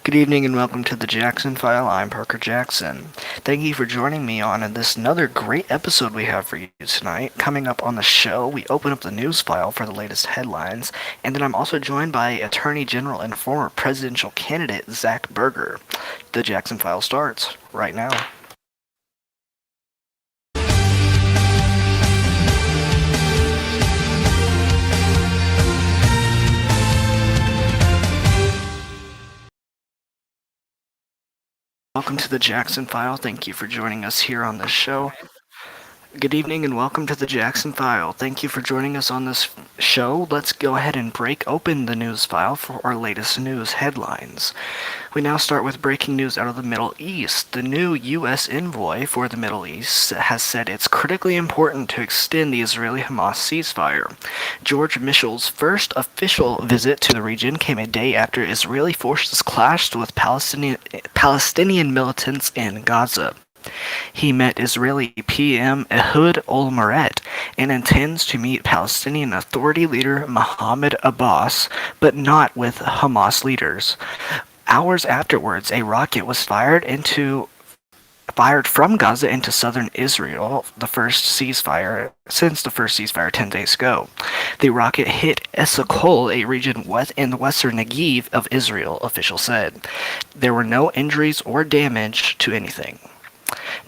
Good evening and welcome to the Jackson File. I'm Parker Jackson. Thank you for joining me on this another great episode we have for you tonight. Coming up on the show, we open up the news file for the latest headlines, and then I'm also joined by Attorney General and former presidential candidate Zach Berger. The Jackson File starts right now. Welcome to the Jackson File. Thank you for joining us here on this show. Good evening and welcome to the Jackson File. Thank you for joining us on this show. Let's go ahead and break open the news file for our latest news headlines. We now start with breaking news out of the Middle East. The new U.S. envoy for the Middle East has said it's critically important to extend the Israeli-Hamas ceasefire. George Mitchell's first official visit to the region came a day after Israeli forces clashed with Palestinian militants in Gaza. He met Israeli PM Ehud Olmert and intends to meet Palestinian Authority leader Mahmoud Abbas, but not with Hamas leaders. Hours afterwards, a rocket was fired from Gaza into southern Israel, the first ceasefire since the first ceasefire 10 days ago. The rocket hit Esakol, a region in the western Negev of Israel, officials said. There were no injuries or damage to anything.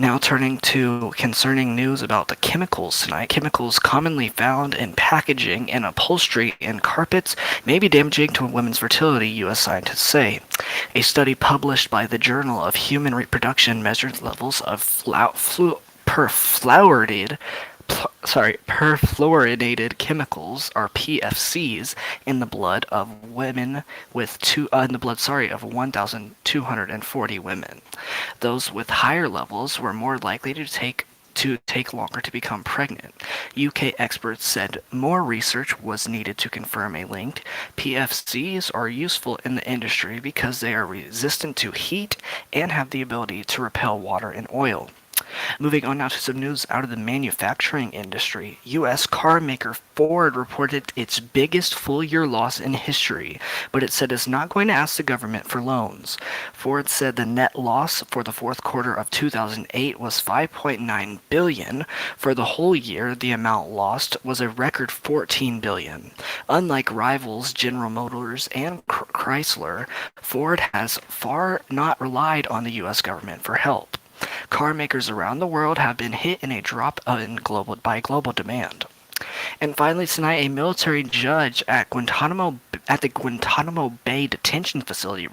Now turning to concerning news about the chemicals tonight. Chemicals commonly found in packaging and upholstery and carpets may be damaging to a woman's fertility, U.S. scientists say. A study published by the Journal of Human Reproduction measured levels of perfluorinated chemicals, or PFCs, in the blood of women of 1,240 women. Those with higher levels were more likely to take longer to become pregnant. UK experts said more research was needed to confirm a link. PFCs are useful in the industry because they are resistant to heat and have the ability to repel water and oil. Moving on now to some news out of the manufacturing industry. U.S. car maker Ford reported its biggest full-year loss in history, but it said it's not going to ask the government for loans. Ford said the net loss for the fourth quarter of 2008 was $5.9 billion. For the whole year, the amount lost was a record $14 billion. Unlike rivals General Motors and Chrysler, Ford has far not relied on the U.S. government for help. Car makers around the world have been hit in a drop by global demand. And finally tonight, a military judge at the Guantanamo Bay detention facility,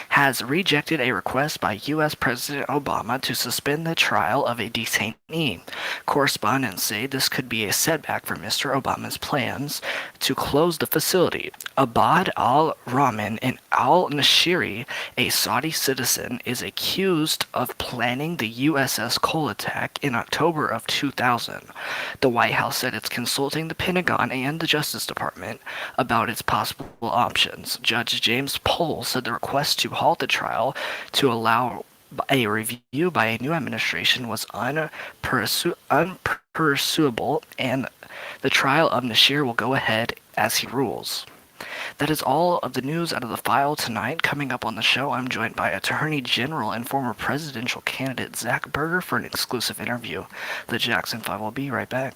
has rejected a request by U.S. President Obama to suspend the trial of a detainee. Correspondents say this could be a setback for Mr. Obama's plans to close the facility. Abad al-Rahman and al-Nashiri, a Saudi citizen, is accused of planning the USS Cole attack in October of 2000. The White House said it's consulting the Pentagon and the Justice Department about its possible options. Judge James Pohl said the request to halt the trial to allow a review by a new administration was unpursuable, and the trial of Nashir will go ahead as he rules. That is all of the news out of the file tonight. Coming up on the show, I'm joined by Attorney General and former presidential candidate Zach Berger for an exclusive interview. The Jackson 5 will be right back.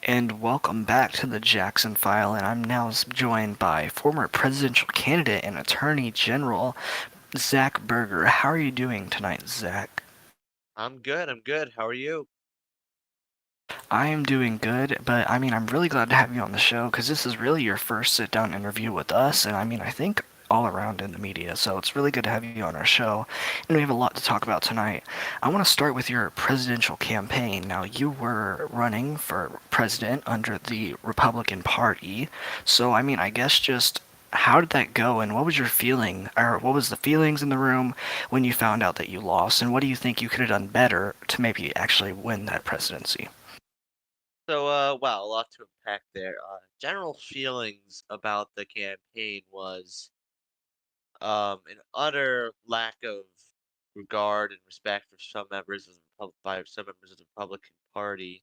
and welcome back to the Jackson File. And I'm now joined by former presidential candidate and Attorney General Zach Berger. How are you doing tonight, Zach? I'm good. I'm good. How are you? I am doing good, but I'm really glad to have you on the show because this is really your first sit down interview with us, and I think all around in the media, so it's really good to have you on our show, and we have a lot to talk about tonight. I want to start with your presidential campaign. Now, you were running for president under the Republican Party, so I guess just how did that go, and what was your feeling, or what was the feelings in the room when you found out that you lost, and what do you think you could have done better to maybe actually win that presidency? Wow, a lot to unpack there. General feelings about the campaign was an utter lack of regard and respect for some members of by some members of the Republican Party.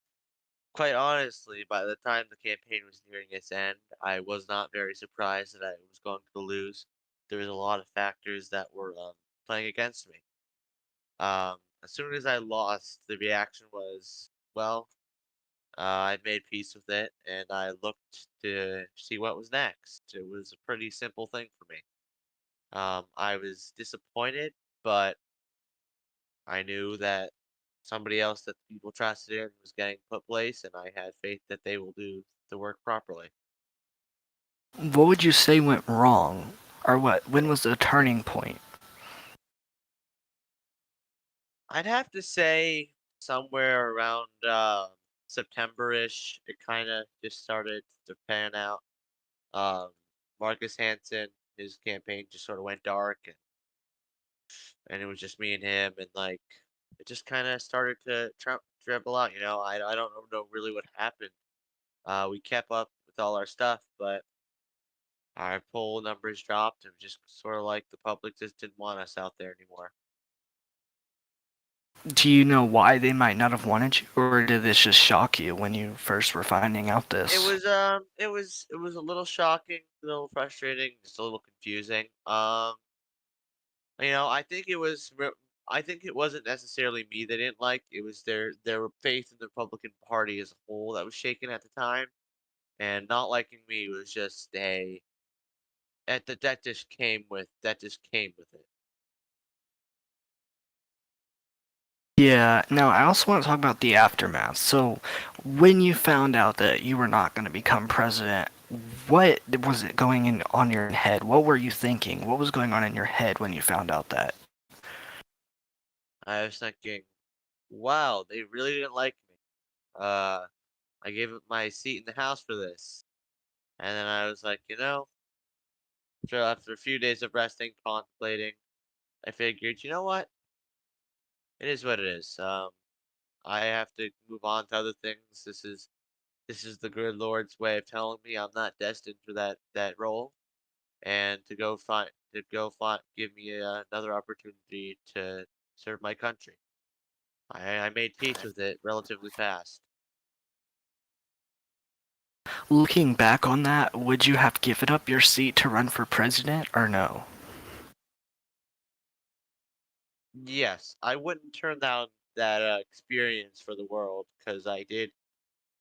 Quite honestly, by the time the campaign was nearing its end, I was not very surprised that I was going to lose. There was a lot of factors that were playing against me. As soon as I lost, the reaction was, well, I made peace with it, and I looked to see what was next. It was a pretty simple thing for me. I was disappointed, but I knew that somebody else that the people trusted in was getting put place, and I had faith that they will do the work properly. What would you say went wrong? Or what? When was the turning point? I'd have to say somewhere around September-ish, it kind of just started to pan out. Um, Marcus Hanson, his campaign just sort of went dark, and it was just me and him, and like it just kind of started to dribble out. I don't know really what happened. We kept up with all our stuff, but our poll numbers dropped, and just sort of like the public just didn't want us out there anymore. Do you know why they might not have wanted you, or did this just shock you when you first were finding out this? It was a little shocking, a little frustrating, just a little confusing. I think I think it wasn't necessarily me they didn't like. It was their faith in the Republican Party as a whole that was shaken at the time. And not liking me was just a that just came with it. Yeah, now I also want to talk about the aftermath. So, when you found out that you were not going to become president, what was it going in on your head? What were you thinking? What was going on in your head when you found out that? I was thinking, wow, they really didn't like me. Uh, I gave up my seat in the House for this, and then I was like, so after a few days of resting, contemplating, I figured, you know what? It is what it is. I have to move on to other things. This is the good Lord's way of telling me I'm not destined for that role, and to go find give me another opportunity to serve my country. I made peace with it relatively fast. Looking back on that, would you have given up your seat to run for president or no? Yes, I wouldn't turn down that experience for the world because I did,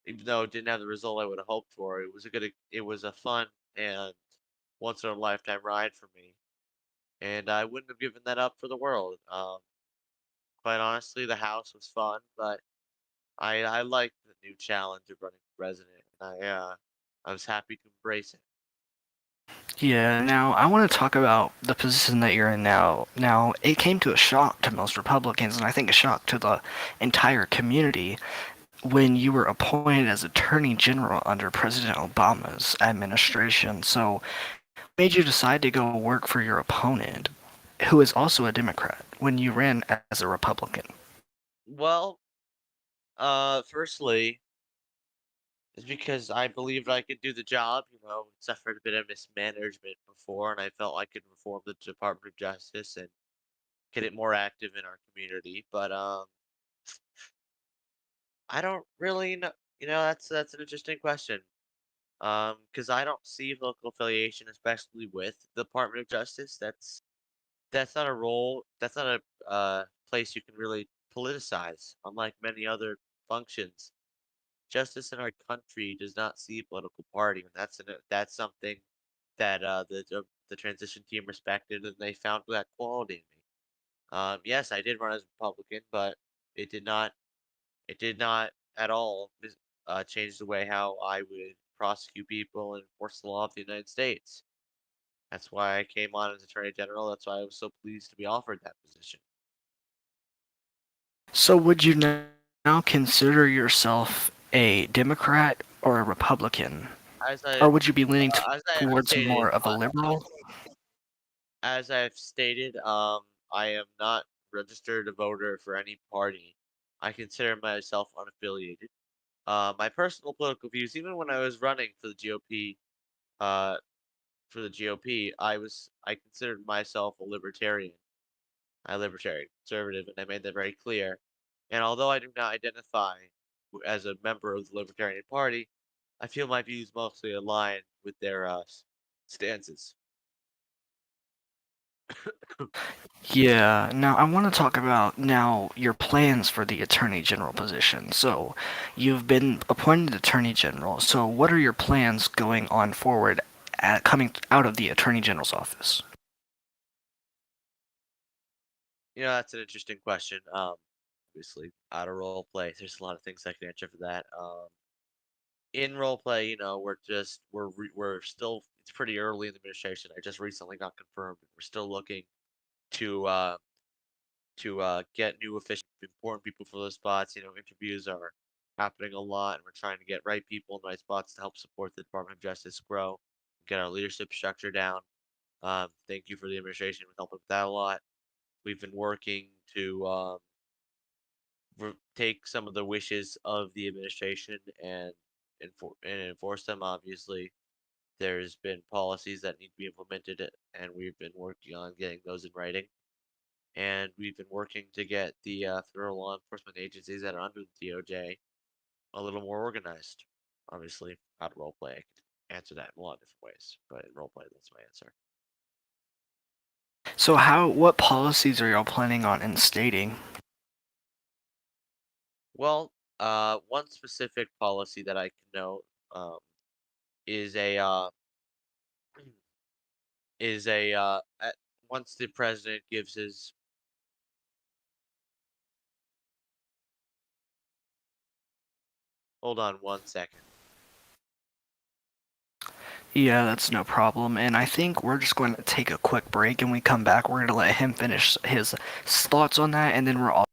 even though it didn't have the result I would have hoped for. It was a fun and once in a lifetime ride for me, and I wouldn't have given that up for the world. Quite honestly, the house was fun, but I liked the new challenge of running for president, and I was happy to embrace it. Yeah, now I want to talk about the position that you're in now. Now, it came to a shock to most Republicans, and I think a shock to the entire community when you were appointed as Attorney General under President Obama's administration. So, what made you decide to go work for your opponent, who is also a Democrat, when you ran as a Republican? Well, firstly, it's because I believed I could do the job. Suffered a bit of mismanagement before, and I felt I could reform the Department of Justice and get it more active in our community. But I don't really know. That's an interesting question. Because I don't see political affiliation, especially with the Department of Justice. That's not a role. That's not a place you can really politicize, unlike many other functions. justice in our country does not see political party, and that's something that the transition team respected, and they found that quality in me. Yes, I did run as a Republican, but it did not it did not at all change the way how I would prosecute people and enforce the law of the United States. That's why I came on as Attorney General. That's why I was so pleased to be offered that position. So would you now consider yourself a Democrat or a Republican? As I Or would you be leaning I've towards stated, more of a liberal? as I've stated, I am not registered a voter for any party. I consider myself unaffiliated. My personal political views, even when I was running for the GOP, uh, I considered myself a libertarian. I libertarian conservative, and I made that very clear. And although I do not identify as a member of the Libertarian Party, I feel my views mostly align with their stances. Yeah, now I want to talk about now your plans for the Attorney General position. So, you've been appointed Attorney General. So, what are your plans going on forward at coming out of the Attorney General's office? That's an interesting question. Obviously, out of role play, there's a lot of things I can answer for that. In role play, we're still it's pretty early in the administration. I just recently got confirmed. We're still looking to get new official important people for those spots. Interviews are happening a lot, and we're trying to get right people in the right spots to help support the Department of Justice grow, get our leadership structure down. Thank you for the administration for helping with that a lot. We've been working to take some of the wishes of the administration and enforce them. Obviously, there's been policies that need to be implemented, and we've been working on getting those in writing. And we've been working to get the federal law enforcement agencies that are under the DOJ a little more organized. Obviously, out of role play, I could answer that in a lot of different ways, but in role play, that's my answer. So, what policies are y'all planning on instating? Well, one specific policy that I can note um, is a once the president gives his hold on one second. Yeah, that's no problem. And I think we're just going to take a quick break and we come back. We're going to let him finish his thoughts on that, and then we're all